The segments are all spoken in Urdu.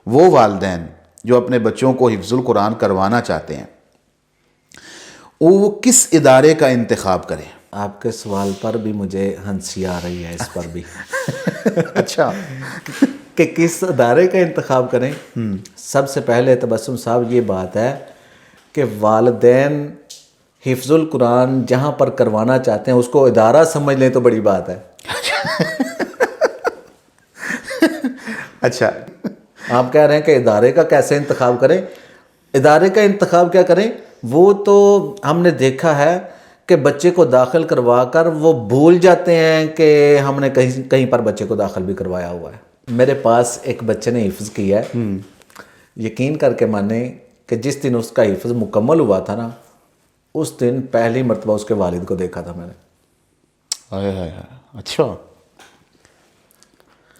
وہ والدین جو اپنے بچوں کو حفظ القرآن کروانا چاہتے ہیں وہ کس ادارے کا انتخاب کریں؟ آپ کے سوال پر بھی مجھے ہنسی آ رہی ہے، اس پر بھی اچھا کہ کس ادارے کا انتخاب کریں. سب سے پہلے تبسم صاحب یہ بات ہے کہ والدین حفظ القرآن جہاں پر کروانا چاہتے ہیں اس کو ادارہ سمجھ لیں تو بڑی بات ہے. اچھا آپ کہہ رہے ہیں کہ ادارے کا کیسے انتخاب کریں؟ ادارے کا انتخاب کیا کریں؟ وہ تو ہم نے دیکھا ہے کہ بچے کو داخل کروا کر وہ بھول جاتے ہیں کہ ہم نے کہیں پر بچے کو داخل بھی کروایا ہوا ہے. میرے پاس ایک بچے نے حفظ کیا ہے، یقین کر کے مانیں کہ جس دن اس کا حفظ مکمل ہوا تھا نا، اس دن پہلی مرتبہ اس کے والد کو دیکھا تھا میں نے. ہائے ہائے ہائے، اچھا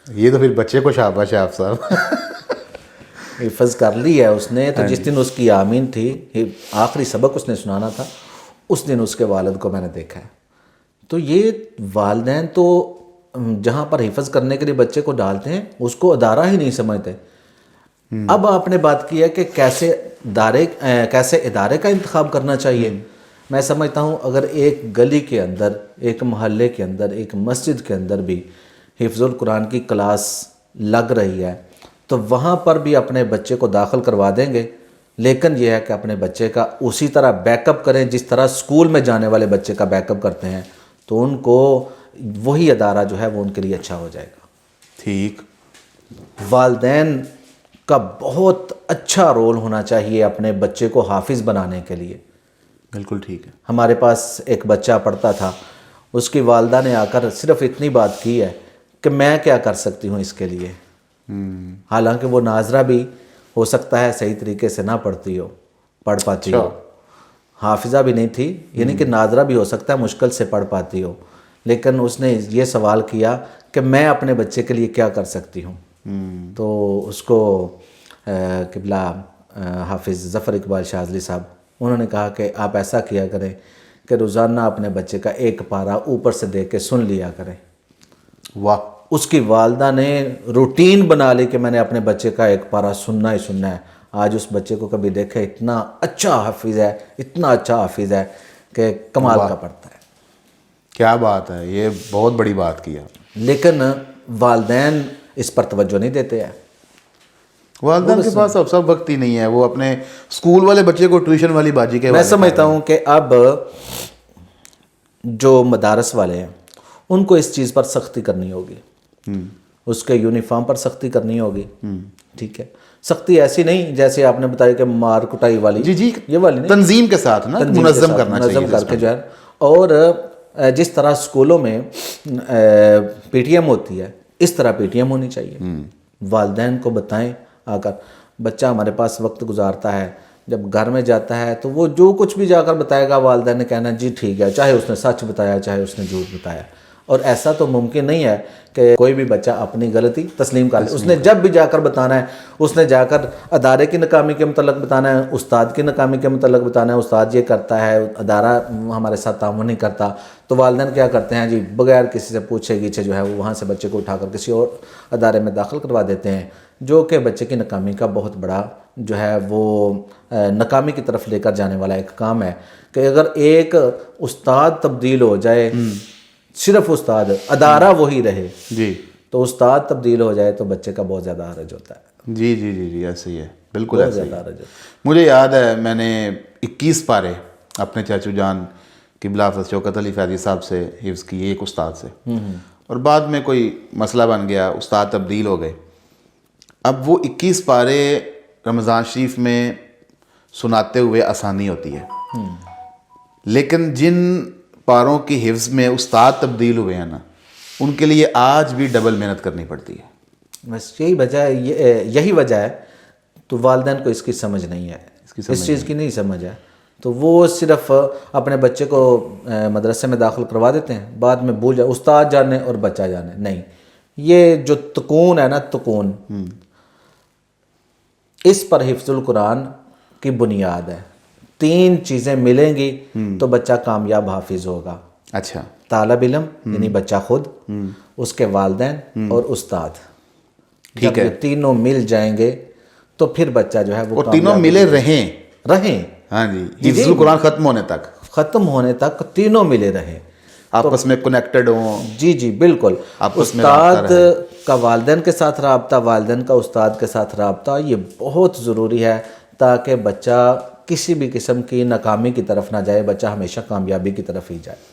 یہ تو پھر بچے کو شاباش ہے آپ صاحب. حفظ کر لی ہے اس نے، تو جس دن اس کی آمین تھی، آخری سبق اس نے سنانا تھا، اس دن اس کے والد کو میں نے دیکھا ہے. تو یہ والدین تو جہاں پر حفظ کرنے کے لیے بچے کو ڈالتے ہیں اس کو ادارہ ہی نہیں سمجھتے. اب آپ نے بات کی ہے کہ کیسے ادارے کا انتخاب کرنا چاہیے. میں سمجھتا ہوں اگر ایک گلی کے اندر، ایک محلے کے اندر، ایک مسجد کے اندر بھی حفظ القرآن کی کلاس لگ رہی ہے تو وہاں پر بھی اپنے بچے کو داخل کروا دیں گے، لیکن یہ ہے کہ اپنے بچے کا اسی طرح بیک اپ کریں جس طرح سکول میں جانے والے بچے کا بیک اپ کرتے ہیں، تو ان کو وہی ادارہ جو ہے وہ ان کے لیے اچھا ہو جائے گا. ٹھیک. والدین کا بہت اچھا رول ہونا چاہیے اپنے بچے کو حافظ بنانے کے لیے. بالکل ٹھیک ہے. ہمارے پاس ایک بچہ پڑھتا تھا، اس کی والدہ نے آ کر صرف اتنی بات کی ہے کہ میں کیا کر سکتی ہوں اس کے لیے. حالانکہ وہ ناظرہ بھی ہو سکتا ہے صحیح طریقے سے نہ پڑھ پاتی ہو، حافظہ بھی نہیں تھی، یعنی کہ ناظرہ بھی ہو سکتا ہے مشکل سے پڑھ پاتی ہو، لیکن اس نے یہ سوال کیا کہ میں اپنے بچے کے لیے کیا کر سکتی ہوں. تو اس کو قبلہ حافظ ظفر اقبال شاذلی صاحب انہوں نے کہا کہ آپ ایسا کیا کریں کہ روزانہ اپنے بچے کا ایک پارہ اوپر سے دیکھ کے سن لیا کریں. واہ. اس کی والدہ نے روٹین بنا لی کہ میں نے اپنے بچے کا ایک پارہ سننا ہی سننا ہے. آج اس بچے کو کبھی دیکھے اتنا اچھا حافظ ہے، اتنا اچھا حافظ ہے کہ کمال کا پڑھتا ہے. کیا بات ہے، یہ بہت بڑی بات کی آپ. لیکن والدین اس پر توجہ نہیں دیتے ہیں. والدین کے پاس اب سب وقت ہی نہیں ہے، وہ اپنے اسکول والے بچے کو ٹیوشن والی باجی کے میں سمجھتا ہوں کہ اب جو مدارس والے ہیں ان کو اس چیز پر سختی کرنی ہوگی، اس کے یونیفارم پر سختی کرنی ہوگی. ٹھیک ہے، سختی ایسی نہیں جیسے آپ نے بتایا کہ مار کٹائی والی، جی یہ والی نہیں، تنظیم کے ساتھ نا منظم کرنا چاہیے، منظم کر کے جو ہے. اور جس طرح اسکولوں میں پی ٹی ایم ہوتی ہے اس طرح پی ٹی ایم ہونی چاہیے. والدین کو بتائیں آ کر، بچہ ہمارے پاس وقت گزارتا ہے، جب گھر میں جاتا ہے تو وہ جو کچھ بھی جا کر بتائے گا والدین نے کہنا جی ٹھیک ہے، چاہے اس نے سچ بتایا چاہے اس نے جھوٹ بتایا. اور ایسا تو ممکن نہیں ہے کہ کوئی بھی بچہ اپنی غلطی تسلیم کر لے. اس نے جب بھی جا کر بتانا ہے، اس نے جا کر ادارے کی ناکامی کے متعلق بتانا ہے، استاد کی ناکامی کے متعلق بتانا ہے، استاد یہ کرتا ہے، ادارہ ہمارے ساتھ تعاون نہیں کرتا، تو والدین کیا کرتے ہیں جی بغیر کسی سے پوچھے گیچھے جو ہے وہ وہاں سے بچے کو اٹھا کر کسی اور ادارے میں داخل کروا دیتے ہیں، جو کہ بچے کی ناکامی کا بہت بڑا جو ہے وہ ناکامی کی طرف لے کر جانے والا ایک کام ہے. کہ اگر ایک استاد تبدیل ہو جائے، صرف استاد، ادارہ وہی رہے، جی، تو استاد تبدیل ہو جائے تو بچے کا بہت زیادہ حرج ہوتا ہے. جی جی جی جی ایسے ہی ہے، بالکل بہت ایسے ہی. زیادہ حرج ہوتا ہے. مجھے یاد ہے میں نے 21 پارے اپنے چاچو جان قبلہ حافظ شوکت علی فیضی صاحب سے حفظ کیے، ایک استاد سے، اور بعد میں کوئی مسئلہ بن گیا، استاد تبدیل ہو گئے. اب وہ 21 پارے رمضان شریف میں سناتے ہوئے آسانی ہوتی ہے، لیکن جن پاروں کی حفظ میں استاد تبدیل ہوئے ہیں نا، ان کے لیے آج بھی ڈبل محنت کرنی پڑتی ہے. بس یہی وجہ ہے، یہی وجہ ہے. تو والدین کو اس کی سمجھ نہیں ہے، اس چیز کی نہیں سمجھ ہے، تو وہ صرف اپنے بچے کو مدرسے میں داخل کروا دیتے ہیں، بعد میں بھول جائے استاد جانے اور بچہ جانے. نہیں، یہ جو تکون ہے نا، تکون، اس پر حفظ القرآن کی بنیاد ہے. 3 چیزیں ملیں گی تو بچہ کامیاب حافظ ہوگا. اچھا. طالب علم یعنی بچہ خود، اس کے والدین اور استاد. جب یہ تینوں مل جائیں گے تو پھر بچہ جو ہے وہ اور تینوں ملے رہیں. رہیں. ہاں جی, حفظ القرآن ختم ہونے تک, ختم ہونے تک تینوں ملے رہیں, آپس میں کنیکٹڈ ہوں. جی جی بالکل. آپس میں استاد کا والدین کے ساتھ رابطہ, والدین کا استاد کے ساتھ رابطہ, یہ بہت ضروری ہے تاکہ بچہ کسی بھی قسم کی ناکامی کی طرف نہ جائے, بچہ ہمیشہ کامیابی کی طرف ہی جائے.